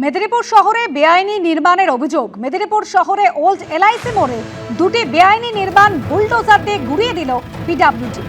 মেদিনীপুর শহরে বেআইনি নির্মাণের অভিযোগ। মেদিনীপুর শহরে ওল্ড এলআইসি মোড়ে দুটি বেআইনি নির্মাণ বুলডোজার দিয়ে গুড়িয়ে দিল পিডব্লিউডি।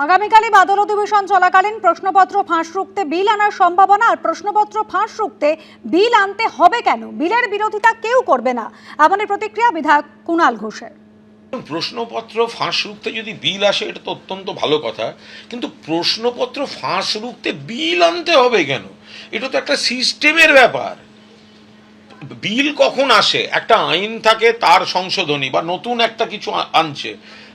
আগামীকালই বাদল অধিবেশন চলাকালীন প্রশ্নপত্র ফাঁস রুখতে বিল আনার সম্ভাবনা। আর প্রশ্নপত্র ফাঁস রুখতে বিল আনতে হবে কেন? বিলের বিরোধিতা কেউ করবে না, এমনই প্রতিক্রিয়া বিধায়ক কুণাল ঘোষের। প্রশ্নপত্র ফাঁস রুখতে যদি বিল আসে এটা তো অত্যন্ত ভালো কথা, কিন্তু প্রশ্নপত্র ফাঁস রুখতে বিল আনতে হবে কেন? এটা তো একটা সিস্টেমের ব্যাপার। বিল কখন আসে? একটা আইন থাকে, তার সংশোধনী বা নতুন একটা কিছু আনছে,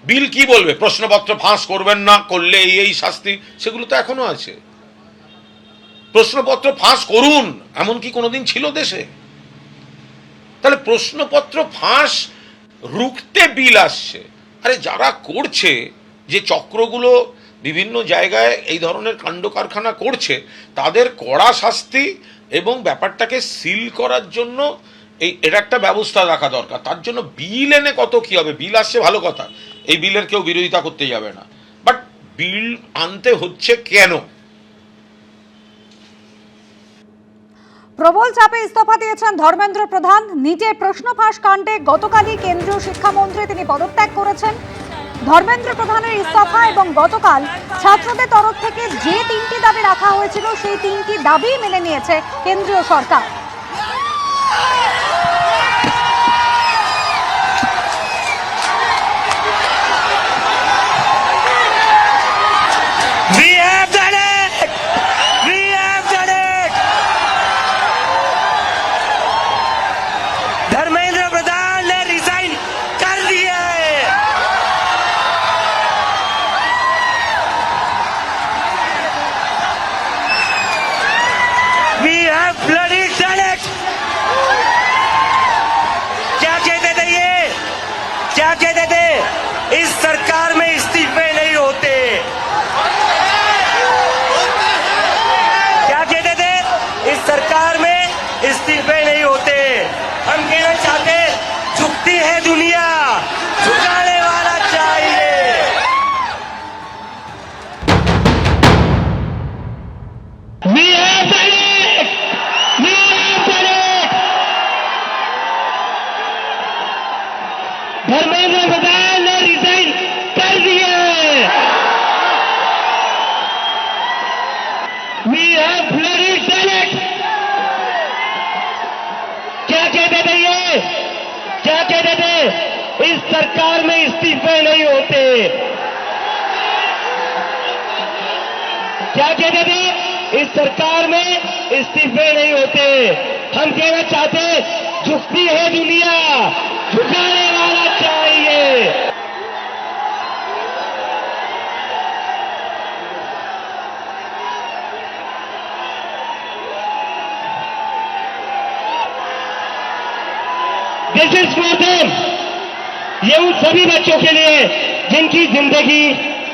বিল কি বলবে? প্রশ্নপত্র ফাঁস করবেন না, করলে এই শাস্তি। সেগুলো তো এখনো আছে। প্রশ্নপত্র ফাঁস করুন এমন কি কোনোদিন ছিল দেশে? তাহলে প্রশ্নপত্র ফাঁস রুখতে বিল আসছে। আরে যারা করছে, যে চক্রগুলো বিভিন্ন জায়গায় এই ধরনের কাণ্ড কারখানা করছে, তাদের কড়া শাস্তি এবং ব্যাপারটাকে সিল করার জন্য এটা একটা ব্যবস্থা রাখা দরকার। তার জন্য বিল এনে কত কি হবে? বিল আসছে ভালো কথা, এই বিলের কেউ বিরোধিতা করতে যাবে না, বাট বিল আনতে হচ্ছে কেন? প্রবল চাপে ইস্তফা দিয়েছেন ধর্মেন্দ্র প্রধান। নিটের প্রশ্ন ফাঁস কাণ্ডে গতকালই কেন্দ্রীয় শিক্ষামন্ত্রী তিনি পদত্যাগ করেছেন। ধর্মেন্দ্র প্রধানের ইস্তফা এবং গতকাল ছাত্রদের তরফ থেকে যে তিনটি দাবি রাখা হয়েছিল সেই তিনটি দাবি মেনে নিয়েছে কেন্দ্রীয় সরকার। क्या कहते थे? इस सरकार में इस्तीफे नहीं होते। क्या कहते थे? इस सरकार में इस्तीफे नहीं होते। हम कहना चाहते, झुकती है दुनिया, झुकाने वाला चाहिए। धर्मेंद्र प्रधान ने रिजाइन कर दिया है। We have bloody Senate। क्या कहते थे ये? क्या कहते थे? इस सरकार में इस्तीफे नहीं होते। क्या कहते थे? इस सरकार में इस्तीफे नहीं होते। हम कहना चाहते, झुकती है दुनिया, झुकाने वाला चाहिए। This is for them. ये उन सभी बच्चों के लिए जिनकी जिंदगी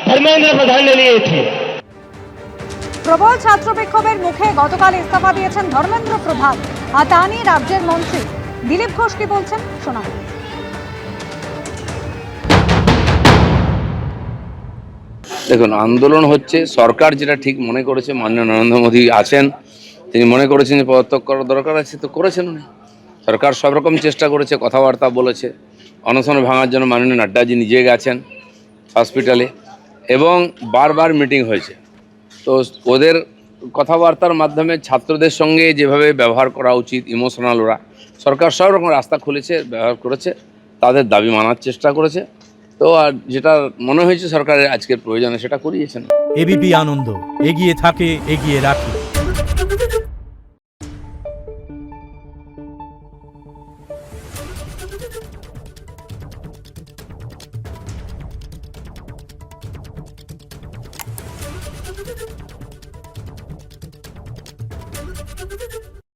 धर्मेंद्र प्रधान ने लिए थी। প্রবল ছাত্র বিক্ষোভের মুখে গতকাল ইস্তফা দিয়েছেন ধর্মেন্দ্র প্রধান। আর তা নিয়ে রাজ্যের মন্ত্রী দিলীপ ঘোষ কি বলছেন শোনাব। দেখুন, আন্দোলন হচ্ছে, সরকার যেটা ঠিক মনে করেছে, মাননীয় নরেন্দ্র মোদী আছেন, তিনি মনে করেছেন যে পদত্যাগ করার দরকার আছে, তো করেছেন উনি। সরকার সব রকম চেষ্টা করেছে, কথাবার্তা বলেছে, অনশন ভাঙার জন্য মাননীয় নাড্ডাজি নিজে গেছেন হসপিটালে এবং বারবার মিটিং হয়েছে। তো ওদের কথাবার্তার মাধ্যমে ছাত্রদের সঙ্গে যেভাবে ব্যবহার করা উচিত, ইমোশনাল, ওরা সরকার সব রকম রাস্তা খুলেছে, ব্যবহার করেছে, তাদের দাবি মানার চেষ্টা করেছে। তো আর যেটা মনে হয়েছে সরকারের আজকের প্রয়োজনে সেটা করিয়েছেন। এবিপি আনন্দ, এগিয়ে থাকে, এগিয়ে রাখে। Thank you.